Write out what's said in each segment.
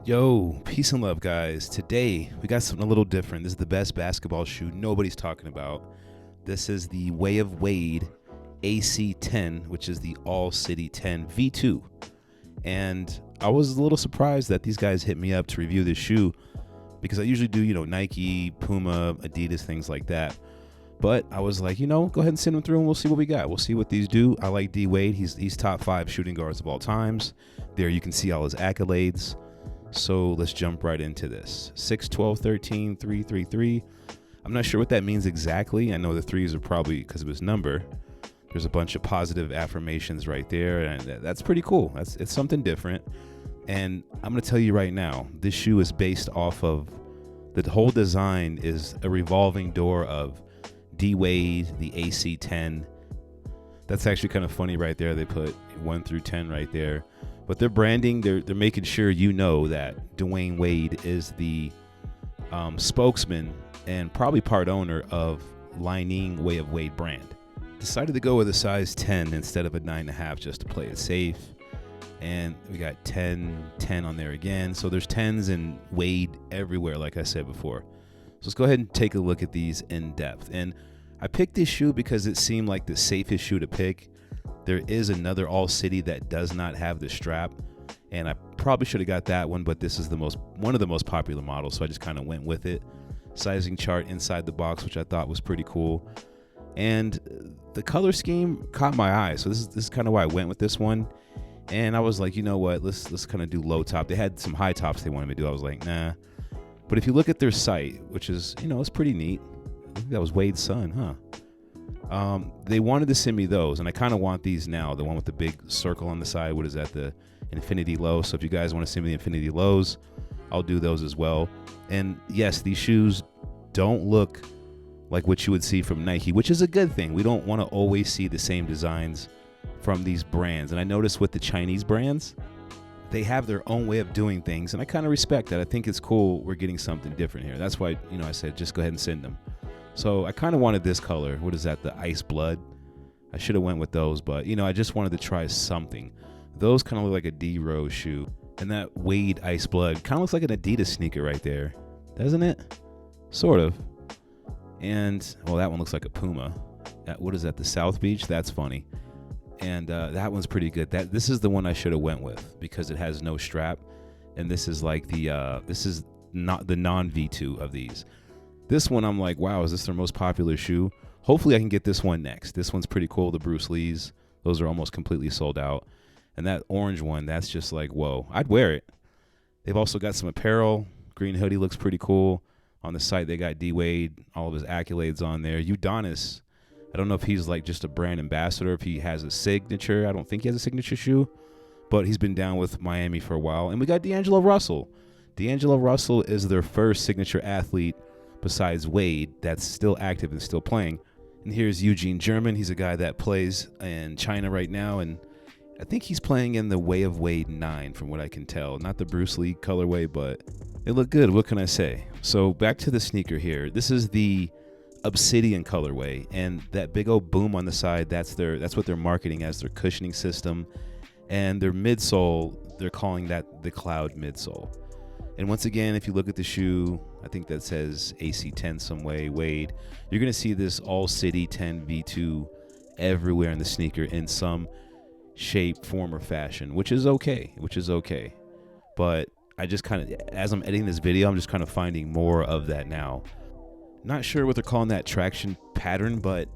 Yo, peace and love, guys. Today, we got something a little different. This is the best basketball shoe nobody's talking about. This is the Way of Wade AC10, which is the All City 10 V2. And I was a little surprised that these guys hit me up to review this shoe because I usually do, Nike, Puma, Adidas, things like that. But I was like, go ahead and send them through and we'll see what we got. We'll see what these do. I like D Wade. He's top 5 shooting guards of all times. There you can see all his accolades. So let's jump right into this. 6, 12, 13, 3, 3, 3. I'm not sure what that means exactly. I know the threes are probably because of his number. There's a bunch of positive affirmations right there, and that's pretty cool. It's something different. And I'm going to tell you right now, this shoe is based off of, the whole design is a revolving door of D Wade, the AC10. That's actually kind of funny right there. They put 1 through 10 right there. But their branding, they're making sure that Dwayne Wade is the spokesman and probably part owner of Li-Ning Way of Wade brand. Decided to go with a size 10 instead of a 9.5 just to play it safe. And we got 10 on there again. So there's 10s and Wade everywhere, like I said before. So let's go ahead and take a look at these in depth. And I picked this shoe because it seemed like the safest shoe to pick. There is another All City that does not have the strap, and I probably should have got that one, but this is one of the most popular models, so I just kind of went with it. Sizing chart inside the box, which I thought was pretty cool, and the color scheme caught my eye. So this is kind of why I went with this one. And I was like, you know what? Let's kind of do low top. They had some high tops they wanted me to do. I was like, nah. But if you look at their site, which is it's pretty neat. I think that was Wade's son, huh? They wanted to send me those, and I kind of want these now. The one with the big circle on the side. What is that? The infinity low. So if you guys want to send me the infinity lows, I'll do those as well. And yes, these shoes don't look like what you would see from Nike, which is a good thing. We don't want to always see the same designs from these brands. And I noticed with the Chinese brands, they have their own way of doing things, and I kind of respect that. I think it's cool we're getting something different here. That's why, I said just go ahead and send them. So I kind of wanted this color. What is that? The ice blood. I should have went with those, but I just wanted to try something. Those kind of look like a D Rose shoe, and that Wade ice blood kind of looks like an Adidas sneaker right there, doesn't it? Sort of. And well, that one looks like a Puma. What is that? The South Beach. That's funny. And that one's pretty good. This is the one I should have went with because it has no strap, and this is like this is not the non V2 of these. This one, I'm like, wow, is this their most popular shoe? Hopefully I can get this one next. This one's pretty cool, the Bruce Lee's. Those are almost completely sold out. And that orange one, that's just like, whoa, I'd wear it. They've also got some apparel. Green hoodie looks pretty cool. On the site, they got D Wade, all of his accolades on there. Udonis, I don't know if he's like just a brand ambassador, if he has a signature. I don't think he has a signature shoe, but he's been down with Miami for a while. And we got D'Angelo Russell. D'Angelo Russell is their first signature athlete besides Wade that's still active and still playing. And here's Eugene German. He's a guy that plays in China right now, and I think he's playing in the Way of Wade 9 from what I can tell. Not the Bruce Lee colorway, but they look good. What can I say? So back to the sneaker here. This is the Obsidian colorway, and that big old boom on the side, that's what they're marketing as their cushioning system. And their midsole, they're calling that the Cloud midsole. And once again, if you look at the shoe, I think that says AC10 some way, Wade. You're going to see this All City 10 V2 everywhere in the sneaker in some shape, form, or fashion, which is okay. But I just kind of, as I'm editing this video, I'm just kind of finding more of that now. Not sure what they're calling that traction pattern, but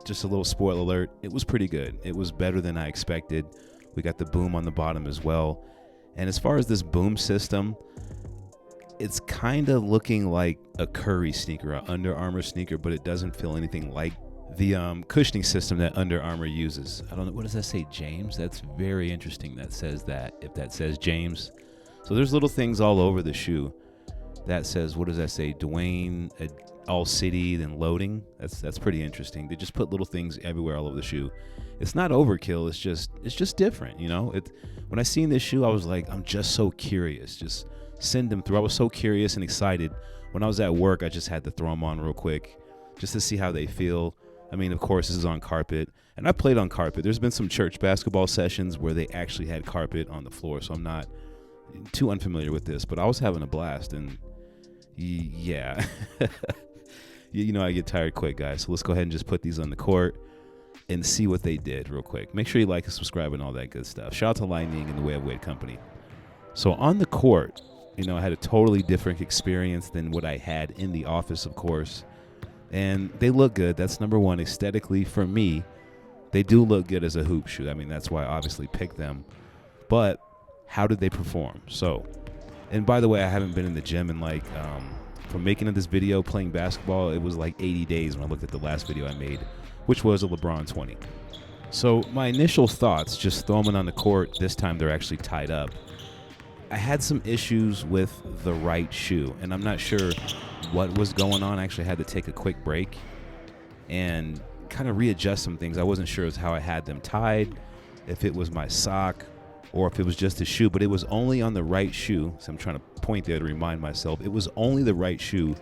just a little spoiler alert, it was pretty good. It was better than I expected. We got the boom on the bottom as well. And as far as this boom system, it's kind of looking like a Curry sneaker, an Under Armour sneaker, but it doesn't feel anything like the cushioning system that Under Armour uses. I don't know, what does that say, James? That's very interesting that says that, if that says James. So there's little things all over the shoe that says, what does that say, Dwayne, All City, then loading. That's pretty interesting. They just put little things everywhere all over the shoe. It's not overkill, it's just different, When I seen this shoe, I was like, I'm just so curious. Just send them through. I was so curious and excited. When I was at work, I just had to throw them on real quick just to see how they feel. I mean, of course, this is on carpet, and I played on carpet. There's been some church basketball sessions where they actually had carpet on the floor, so I'm not too unfamiliar with this, but I was having a blast, and yeah. You know I get tired quick, guys, so let's go ahead and just put these on the court and see what they did real quick. Make sure you like and subscribe and all that good stuff. Shout out to Lightning and the Way of Wade company. So on the court, you know, I had a totally different experience than what I had in the office, of course. And they look good. That's number one. Aesthetically, for me, they do look good as a hoop shoe. I mean, that's why I obviously picked them. But how did they perform? So, and by the way, I haven't been in the gym in like, from making this video, playing basketball, it was like 80 days when I looked at the last video I made, which was a LeBron 20. So my initial thoughts, just throwing them on the court, this time they're actually tied up. I had some issues with the right shoe, and I'm not sure what was going on. I actually had to take a quick break and kind of readjust some things. I wasn't sure as how I had them tied, if it was my sock or if it was just the shoe, but it was only on the right shoe. So I'm trying to point there to remind myself. It was only the right shoe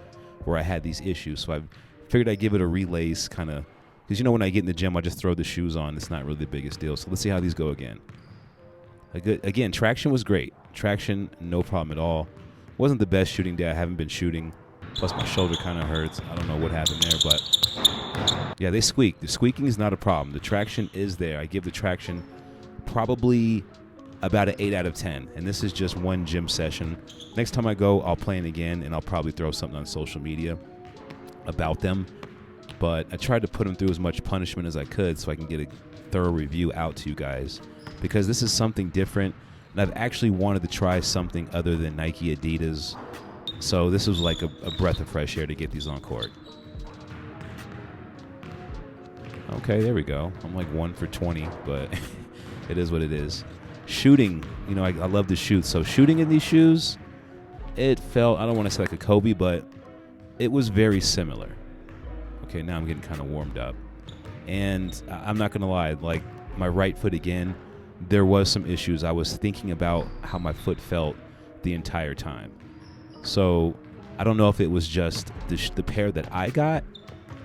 where I had these issues. So I figured I'd give it a relace kind of, because you know when I get in the gym, I just throw the shoes on. It's not really the biggest deal. So let's see how these go again. Again, traction was great. Traction, no problem at all. Wasn't the best shooting day. I haven't been shooting. Plus my shoulder kind of hurts. I don't know what happened there, but yeah, they squeak. The squeaking is not a problem. The traction is there. I give the traction probably about an 8 out of 10. And this is just one gym session. Next time I go, I'll play it again, and I'll probably throw something on social media about them. But I tried to put them through as much punishment as I could so I can get a thorough review out to you guys, because this is something different, and I've actually wanted to try something other than Nike, Adidas. So this was like a breath of fresh air to get these on court. Okay, there we go. I'm like 1 for 20, but it is what it is. Shooting, you know, I love to shoot. So shooting in these shoes, it felt, I don't want to say like a Kobe, but it was very similar. Okay, now I'm getting kind of warmed up. And I'm not going to lie, like my right foot again, there was some issues. I was thinking about how my foot felt the entire time. So I don't know if it was just the pair that I got.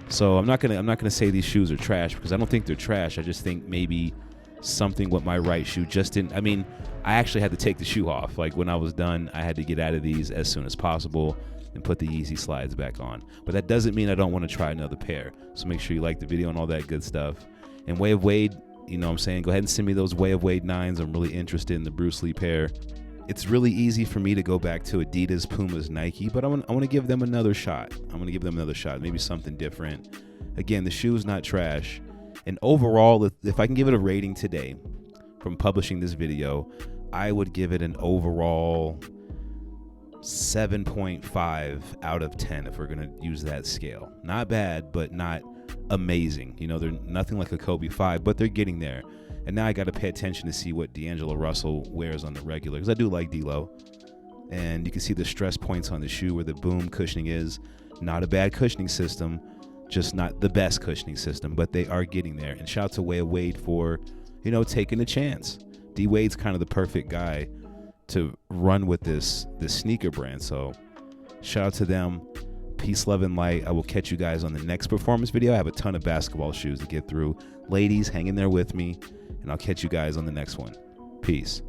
So I'm not gonna say these shoes are trash, because I don't think they're trash. I just think maybe something with my right shoe just didn't. I mean, I actually had to take the shoe off. Like when I was done, I had to get out of these as soon as possible and put the Yeezy slides back on. But that doesn't mean I don't want to try another pair. So make sure you like the video and all that good stuff. And Way of Wade, you know what I'm saying, go ahead and send me those Way of Wade 9s. I'm really interested in the Bruce Lee pair. It's really easy for me to go back to Adidas, Pumas, Nike, but I want to give them another shot. I'm going to give them another shot, maybe something different. Again, the shoe's not trash. And overall, if I can give it a rating today from publishing this video, I would give it an overall 7.5 out of 10 if we're going to use that scale. Not bad, but not amazing. You know, they're nothing like a Kobe 5, but they're getting there. And now I got to pay attention to see what D'Angelo Russell wears on the regular, because I do like D'Lo. And you can see the stress points on the shoe where the boom cushioning is. Not a bad cushioning system, just not the best cushioning system, but they are getting there. And shout out to Way of Wade for, you know, taking a chance. D Wade's kind of the perfect guy to run with this sneaker brand. So shout out to them. Peace, love, and light. I will catch you guys on the next performance video. I have a ton of basketball shoes to get through. Ladies, hang in there with me, and I'll catch you guys on the next one. Peace.